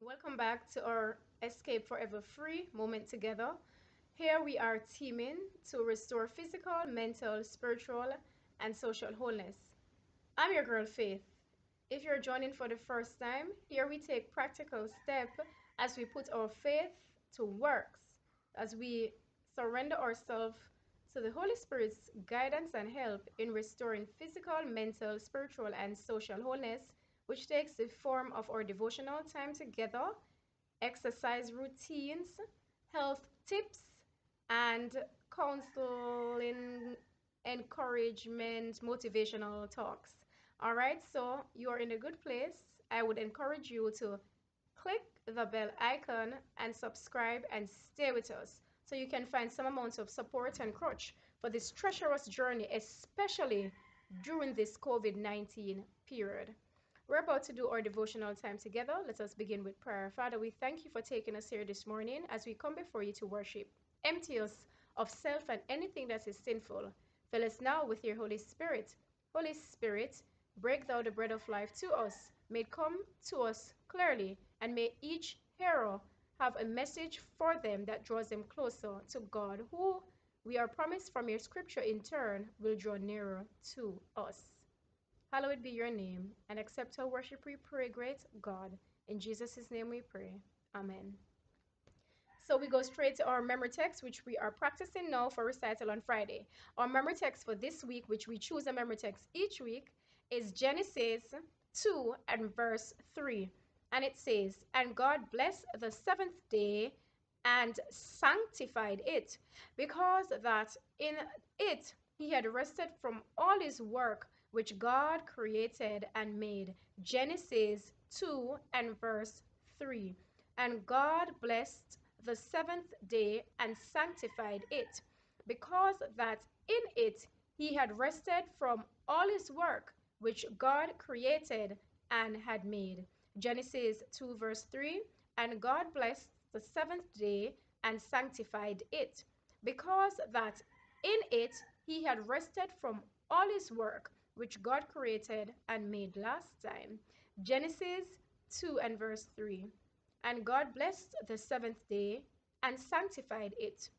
Welcome back to our Escape Forever Free moment together. Here we are teaming to restore physical, mental, spiritual, and social wholeness. I'm your girl Faith. If you're joining for the first time, here we take practical steps as we put our faith to works, as we surrender ourselves to the Holy Spirit's guidance and help in restoring physical, mental, spiritual, and social wholeness, which takes the form of our devotional time together, exercise routines, health tips, and counseling, encouragement, motivational talks. All right, so you are in a good place. I would encourage you to click the bell icon and subscribe and stay with us so you can find some amount of support and crutch for this treacherous journey, especially during this COVID-19 period. We're about to do our devotional time together. Let us begin with prayer. Father, we thank you for taking us here this morning as we come before you to worship. Empty us of self and anything that is sinful. Fill us now with your Holy Spirit. Holy Spirit, break thou the bread of life to us. May it come to us clearly, and may each hearer have a message for them that draws them closer to God, who we are promised from your scripture in turn will draw nearer to us. Hallowed be your name, and accept our worship, we pray, great God. In Jesus' name we pray. Amen. So we go straight to our memory text, which we are practicing now for recital on Friday. Our memory text for this week, which we choose a memory text each week, is Genesis 2 and verse 3. And it says, "And God blessed the seventh day and sanctified it, because that in it he had rested from all his work which God created and made." Genesis 2 and verse 3. And God blessed the seventh day and sanctified it, because that in it he had rested from all his work which God created and had made. Genesis 2 verse 3. And God blessed the seventh day and sanctified it, because that in it he had rested from all his work which God created and made last time. Genesis 2 and verse 3. And God blessed the seventh day and sanctified it,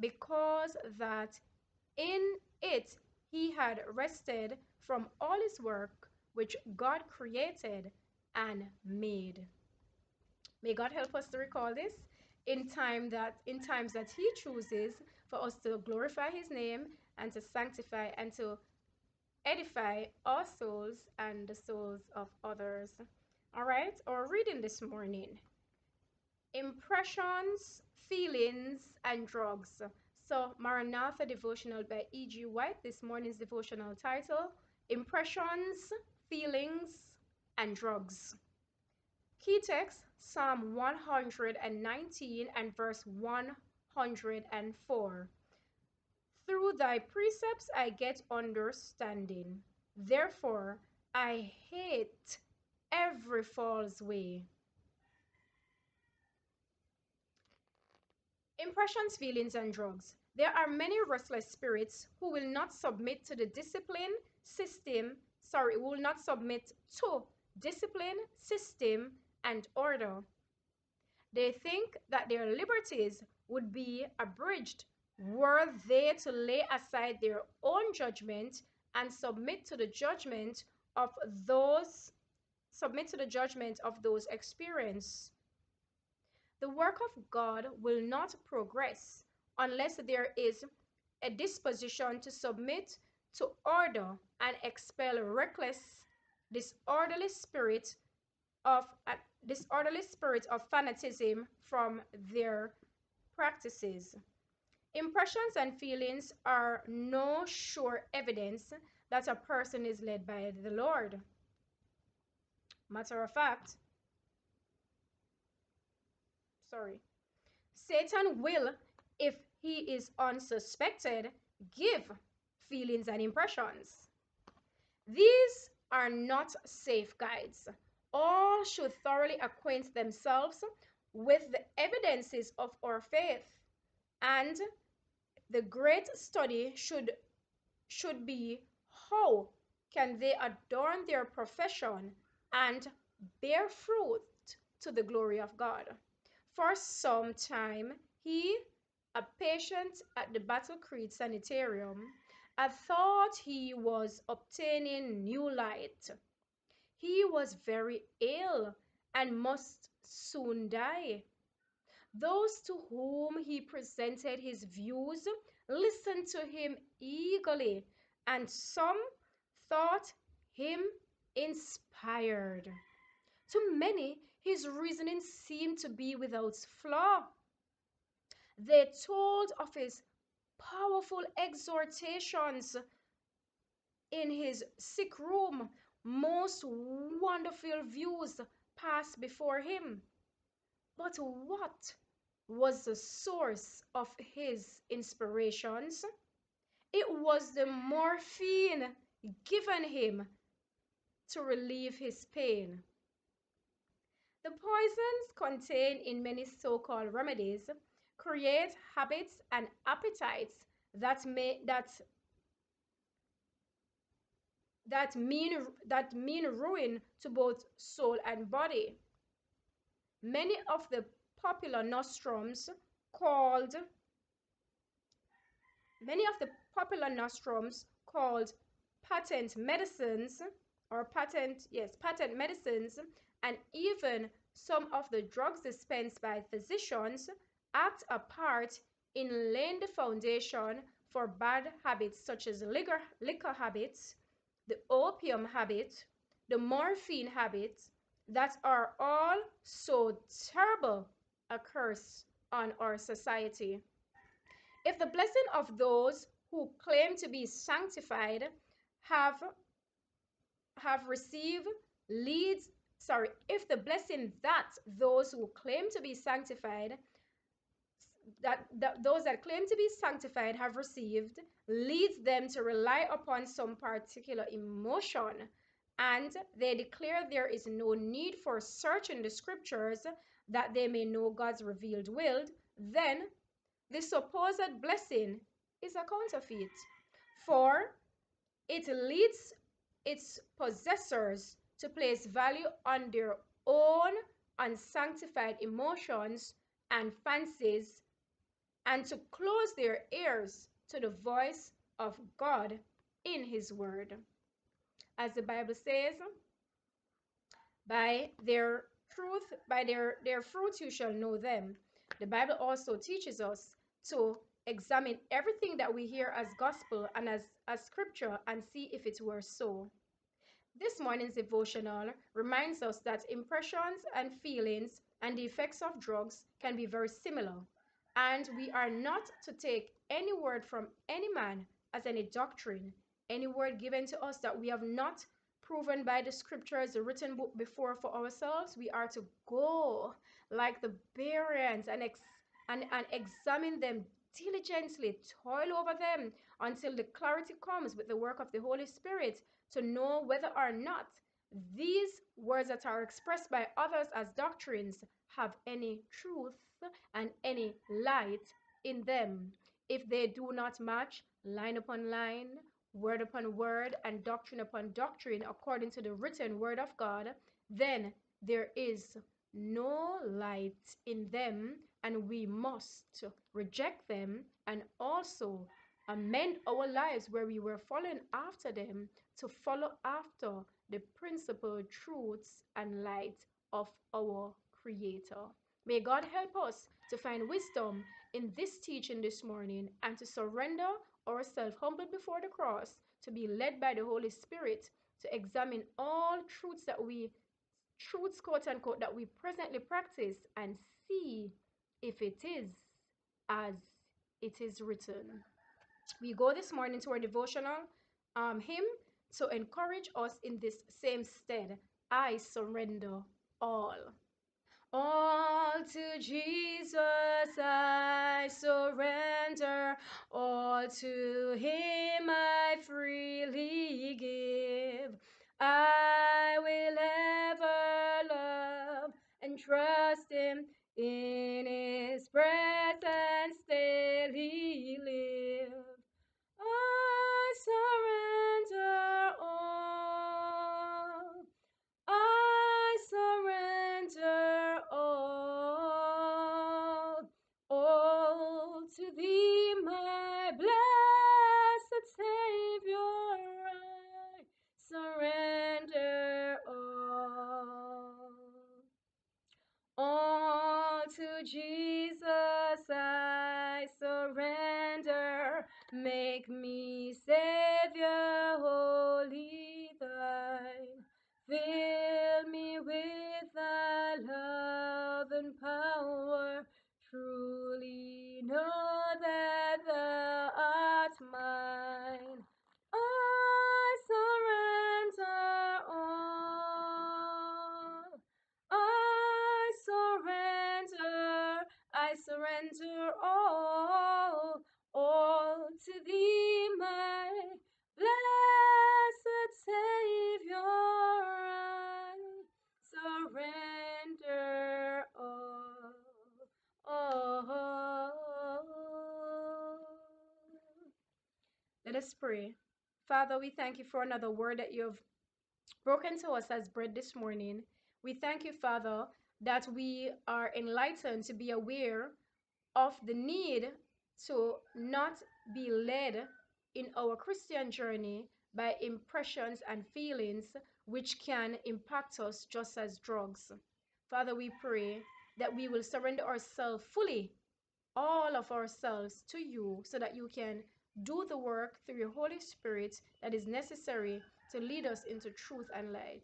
because that in it he had rested from all his work which God created and made. May God help us to recall this in times that he chooses for us to glorify his name and to sanctify and to edify our souls and the souls of others. All right, our reading this morning: Impressions, Feelings, and Drugs. So, Maranatha Devotional by E.G. White. This morning's devotional title: Impressions, Feelings, and Drugs. Key text: Psalm 119 and verse 104. Through thy precepts I get understanding. Therefore I hate every false way. Impressions, feelings, and drugs. There are many restless spirits who will not submit to the discipline system, will not submit to discipline, system, and order. They think that their liberties would be abridged were they to lay aside their own judgment and submit to the judgment of those experienced. The work of God will not progress unless there is a disposition to submit to order and expel reckless, disorderly spirit of fanatism from their practices. Impressions and feelings are no sure evidence that a person is led by the Lord. Matter of fact, Satan will, if he is unsuspected, give feelings and impressions. These are not safe guides. All should thoroughly acquaint themselves with the evidences of our faith, and the great study should be, how can they adorn their profession and bear fruit to the glory of God. For some time, he, a patient at the Battle Creek Sanitarium, had thought he was obtaining new light. He was very ill and must soon die. Those to whom he presented his views listened to him eagerly, and some thought him inspired. To many, his reasoning seemed to be without flaw. They told of his powerful exhortations in his sick room. Most wonderful views passed before him. But what was the source of his inspirations? It was the morphine given him to relieve his pain. The poisons contained in many so-called remedies create habits and appetites that mean ruin to both soul and body. Many of the popular nostrums called Many of the popular nostrums called patent medicines patent medicines, and even some of the drugs dispensed by physicians act a part in laying the foundation for bad habits such as liquor habits, the opium habit, the morphine habit, that are all so terrible a curse on our society. If the blessing of those who claim to be sanctified have have received leads sorry if the blessing that those who claim to be sanctified that those that claim to be sanctified have received leads them to rely upon some particular emotion, and they declare there is no need for searching the scriptures that they may know God's revealed will, then the supposed blessing is a counterfeit, for it leads its possessors to place value on their own unsanctified emotions and fancies, and to close their ears to the voice of God in His Word. As the Bible says, by their fruits you shall know them. The Bible also teaches us to examine everything that we hear as gospel and as scripture and see if it were so. This morning's devotional reminds us that impressions and feelings and the effects of drugs can be very similar, and we are not to take any word from any man as any doctrine, any word given to us that we have not proven by the scriptures, the written book before for ourselves. We are to go like the Bereans and examine them diligently, toil over them until the clarity comes with the work of the Holy Spirit to know whether or not these words that are expressed by others as doctrines have any truth and any light in them. If they do not match line upon line, word upon word, and doctrine upon doctrine according to the written word of God, then there is no light in them, and we must reject them and also amend our lives where we were following after them to follow after the principal truths and light of our Creator. May God help us to find wisdom in this teaching this morning and to surrender ourselves humble before the cross, to be led by the Holy Spirit, to examine all truths, quote unquote, that we presently practice and see if it is as it is written. We go this morning to our devotional hymn to encourage us in this same stead. I surrender all. All to Jesus I surrender, all to Him I freely give. I will ever love and trust Him, in His presence daily live. I surrender all. I surrender you, Jesus, I surrender. Make me Savior, wholly thine. Fill me with thy love and power. Truly know that thou art mine. I surrender all. I surrender all to thee, my blessed Savior. I surrender all. Let us pray. Father, we thank you for another word that you have broken to us as bread this morning. We thank you, Father, that we are enlightened to be aware of the need to not be led in our Christian journey by impressions and feelings which can impact us just as drugs. Father, we pray that we will surrender ourselves fully, all of ourselves to you, so that you can do the work through your Holy Spirit that is necessary to lead us into truth and light.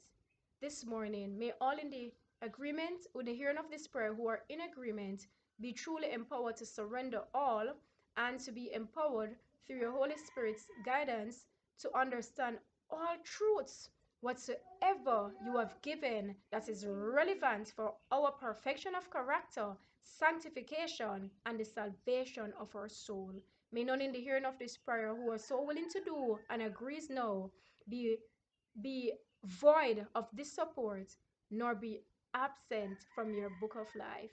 This morning, may all in the agreement with the hearing of this prayer who are in agreement be truly empowered to surrender all and to be empowered through your Holy Spirit's guidance to understand all truths whatsoever you have given that is relevant for our perfection of character, sanctification, and the salvation of our soul. May none in the hearing of this prayer who are so willing to do and agrees now be void of this support, nor be absent from your book of life.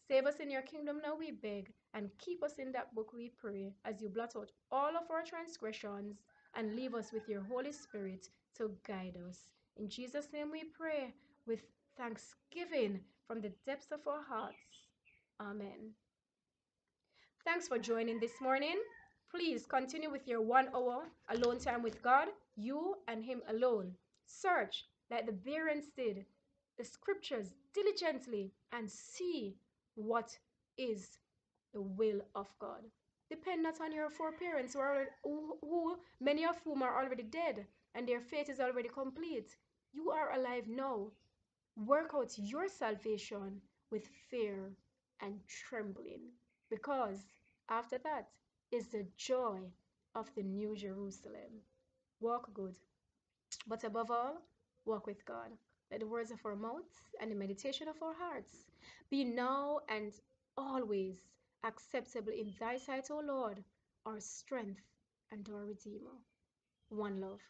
Save us in your kingdom now, we beg, and keep us in that book, we pray, as you blot out all of our transgressions and leave us with your Holy Spirit to guide us. In Jesus' name we pray with thanksgiving from the depths of our hearts. Amen. Thanks for joining this morning. Please continue with your 1 hour alone time with God, you and Him alone. Search, like the Bereans did, the scriptures diligently and see what is the will of God. Depend not on your foreparents who many of whom are already dead and their fate is already complete. You are alive now. Work out your salvation with fear and trembling, because after that is the joy of the New Jerusalem. Walk good, but above all, walk with God. Let the words of our mouths and the meditation of our hearts be now and always acceptable in thy sight, O Lord, our strength and our Redeemer. One love.